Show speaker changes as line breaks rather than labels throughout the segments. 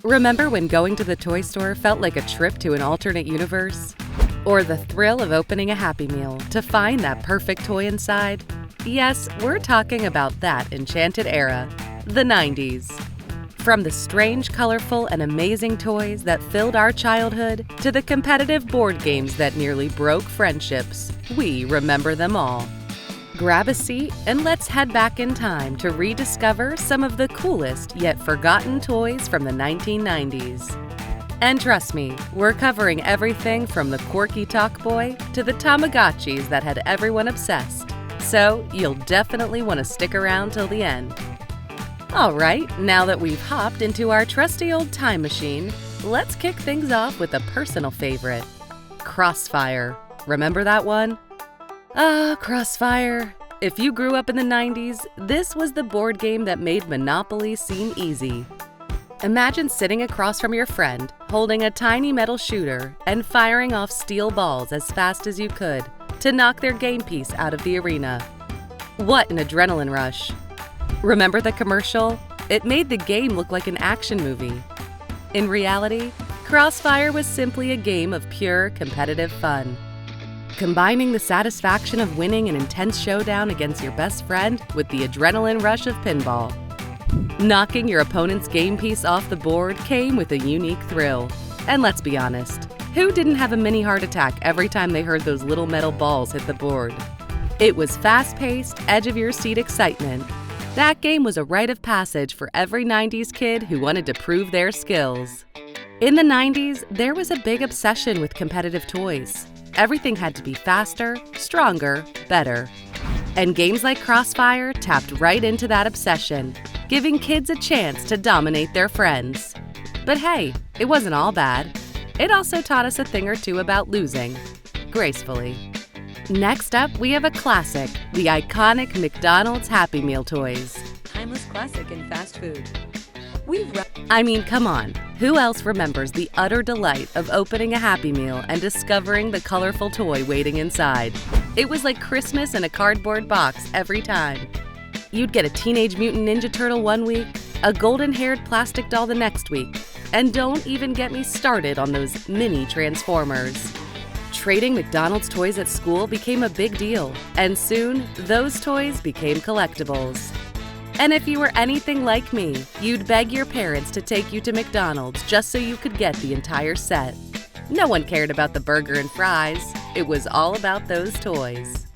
Remember when going to the toy store felt like a trip to an alternate universe? Or the thrill of opening a Happy Meal to find that perfect toy inside? Yes, we're talking about that enchanted era, the 90s. From the strange, colorful, and amazing toys that filled our childhood to the competitive board games that nearly broke friendships, we remember them all. Grab a seat and let's head back in time to rediscover some of the coolest yet forgotten toys from the 1990s. And trust me, we're covering everything from the quirky talk boy to the Tamagotchis that had everyone obsessed. So you'll definitely want to stick around till the end. All right, now that we've hopped into our trusty old time machine, let's kick things off with a personal favorite, Crossfire. Remember that one? Crossfire. If you grew up in the 90s, this was the board game that made Monopoly seem easy. Imagine sitting across from your friend, holding a tiny metal shooter and firing off steel balls as fast as you could to knock their game piece out of the arena. What an adrenaline rush! Remember the commercial? It made the game look like an action movie. In reality, Crossfire was simply a game of pure competitive fun. Combining the satisfaction of winning an intense showdown against your best friend with the adrenaline rush of pinball. Knocking your opponent's game piece off the board came with a unique thrill. And let's be honest, who didn't have a mini heart attack every time they heard those little metal balls hit the board? It was fast-paced, edge-of-your-seat excitement. That game was a rite of passage for every 90s kid who wanted to prove their skills. In the 90s, there was a big obsession with competitive toys. Everything had to be faster, stronger, better. And games like Crossfire tapped right into that obsession, giving kids a chance to dominate their friends. But hey, it wasn't all bad. It also taught us a thing or two about losing, gracefully. Next up, we have a classic, the iconic McDonald's Happy Meal toys.
Timeless classic in fast food.
I mean, come on. Who else remembers the utter delight of opening a Happy Meal and discovering the colorful toy waiting inside? It was like Christmas in a cardboard box every time. You'd get a Teenage Mutant Ninja Turtle one week, a golden-haired plastic doll the next week, and don't even get me started on those mini Transformers. Trading McDonald's toys at school became a big deal, and soon, those toys became collectibles. And if you were anything like me, you'd beg your parents to take you to McDonald's just so you could get the entire set. No one cared about the burger and fries. It was all about those toys.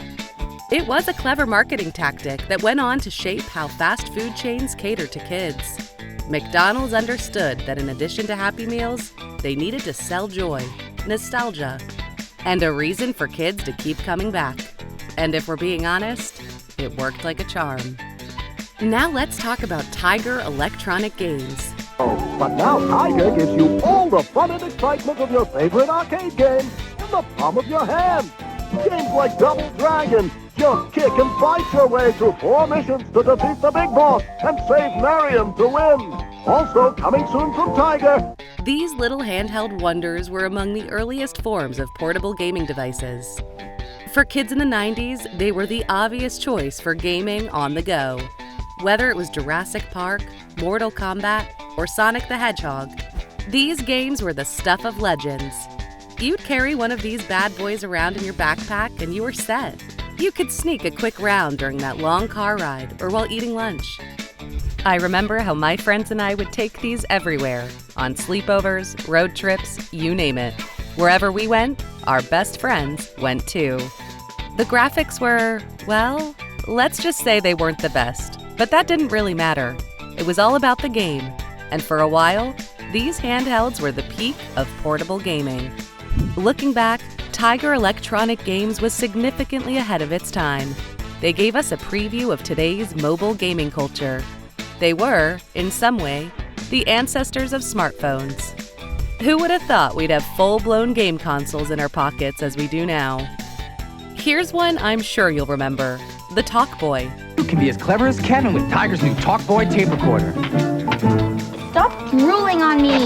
It was a clever marketing tactic that went on to shape how fast food chains cater to kids. McDonald's understood that in addition to Happy Meals, they needed to sell joy, nostalgia, and a reason for kids to keep coming back. And if we're being honest, it worked like a charm. Now let's talk about Tiger Electronic Games.
But now Tiger gives you all the fun and excitement of your favorite arcade game in the palm of your hand. Games like Double Dragon. Just kick and fight your way through 4 missions to defeat the big boss and save Marion to win. Also coming soon from Tiger.
These little handheld wonders were among the earliest forms of portable gaming devices. For kids in the 90s, they were the obvious choice for gaming on the go. Whether it was Jurassic Park, Mortal Kombat, or Sonic the Hedgehog, these games were the stuff of legends. You'd carry one of these bad boys around in your backpack and you were set. You could sneak a quick round during that long car ride or while eating lunch. I remember how my friends and I would take these everywhere, on sleepovers, road trips, you name it. Wherever we went, our best friends went too. The graphics were, well, let's just say they weren't the best, but that didn't really matter. It was all about the game, and for a while, these handhelds were the peak of portable gaming. Looking back, Tiger Electronic Games was significantly ahead of its time. They gave us a preview of today's mobile gaming culture. They were, in some way, the ancestors of smartphones. Who would have thought we'd have full-blown game consoles in our pockets as we do now? Here's one I'm sure you'll remember, the Talk Boy.
You can be as clever as Kevin with Tiger's new Talk Boy tape recorder.
Stop drooling on me!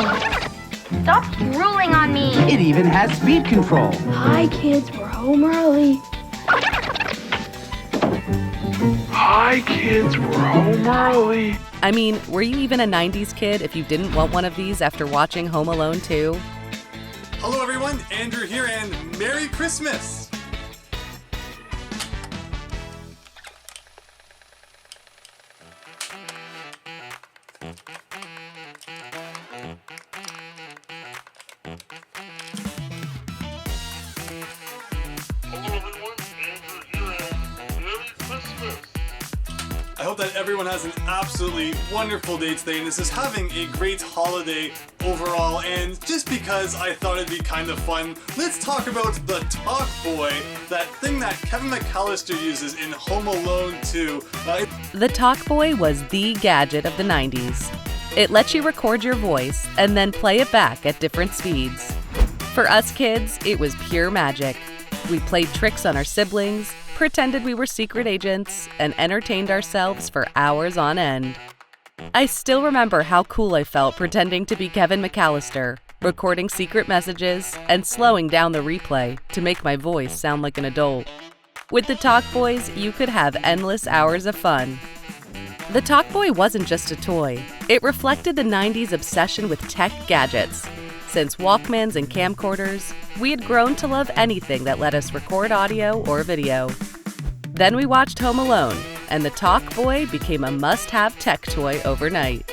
Stop drooling on me!
It even has speed control.
Hi kids, we're home early.
Hi kids, we're home early.
I mean, were you even a 90s kid if you didn't want one of these after watching Home Alone 2?
Hello everyone, Andrew here, and Merry Christmas! I hope that everyone has an absolutely wonderful day today and is just having a great holiday overall. And just because I thought it'd be kind of fun, let's talk about the Talk Boy, that thing that Kevin McAllister uses in Home Alone 2.
The Talk Boy was the gadget of the 90s. It lets you record your voice and then play it back at different speeds. For us kids, it was pure magic. We played tricks on our siblings, pretended we were secret agents, and entertained ourselves for hours on end. I still remember how cool I felt pretending to be Kevin McAllister, recording secret messages and slowing down the replay to make my voice sound like an adult. With the Talk Boys, you could have endless hours of fun. The Talk Boy wasn't just a toy. It reflected the 90s obsession with tech gadgets. Since Walkmans and camcorders, we had grown to love anything that let us record audio or video. Then we watched Home Alone, and the Talk Boy became a must-have tech toy overnight.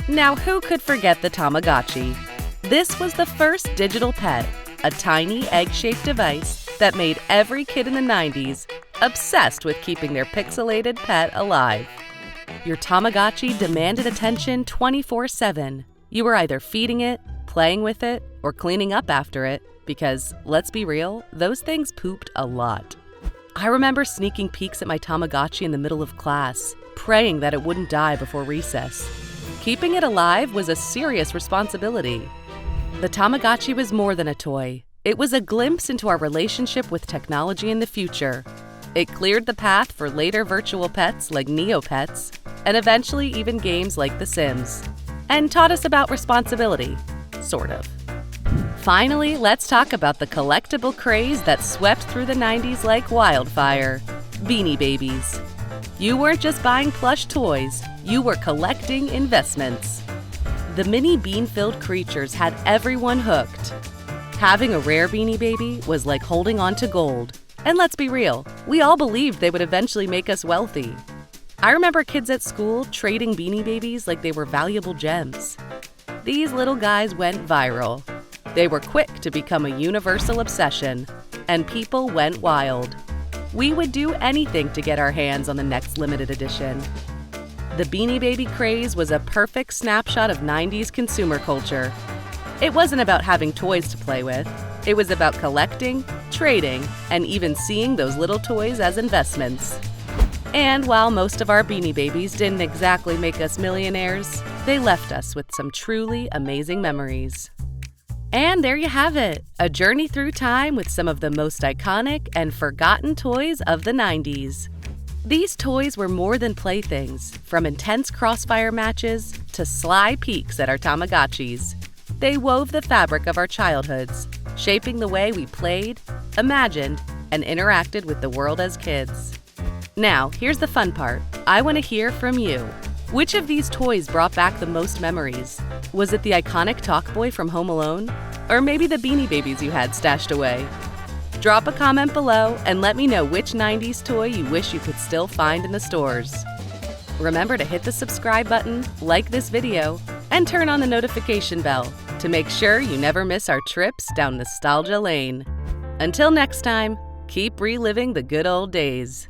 Now, who could forget the Tamagotchi? This was the first digital pet, a tiny egg-shaped device that made every kid in the 90s obsessed with keeping their pixelated pet alive. Your Tamagotchi demanded attention 24/7. You were either feeding it, playing with it, or cleaning up after it because, let's be real, those things pooped a lot. I remember sneaking peeks at my Tamagotchi in the middle of class, praying that it wouldn't die before recess. Keeping it alive was a serious responsibility. The Tamagotchi was more than a toy. It was a glimpse into our relationship with technology in the future. It cleared the path for later virtual pets like Neopets, and eventually even games like The Sims, and taught us about responsibility, sort of. Finally, let's talk about the collectible craze that swept through the 90s like wildfire: Beanie Babies. You weren't just buying plush toys, you were collecting investments. The mini bean-filled creatures had everyone hooked. Having a rare Beanie Baby was like holding on to gold. And let's be real, we all believed they would eventually make us wealthy. I remember kids at school trading Beanie Babies like they were valuable gems. These little guys went viral. They were quick to become a universal obsession, and people went wild. We would do anything to get our hands on the next limited edition. The Beanie Baby craze was a perfect snapshot of 90s consumer culture. It wasn't about having toys to play with. It was about collecting, trading, and even seeing those little toys as investments. And while most of our Beanie Babies didn't exactly make us millionaires, they left us with some truly amazing memories. And there you have it, a journey through time with some of the most iconic and forgotten toys of the 90s. These toys were more than playthings, from intense Crossfire matches to sly peeks at our Tamagotchis. They wove the fabric of our childhoods, shaping the way we played, imagined, and interacted with the world as kids. Now, here's the fun part. I want to hear from you. Which of these toys brought back the most memories? Was it the iconic Talk Boy from Home Alone? Or maybe the Beanie Babies you had stashed away? Drop a comment below and let me know which 90s toy you wish you could still find in the stores. Remember to hit the subscribe button, like this video, and turn on the notification bell to make sure you never miss our trips down nostalgia lane. Until next time, keep reliving the good old days.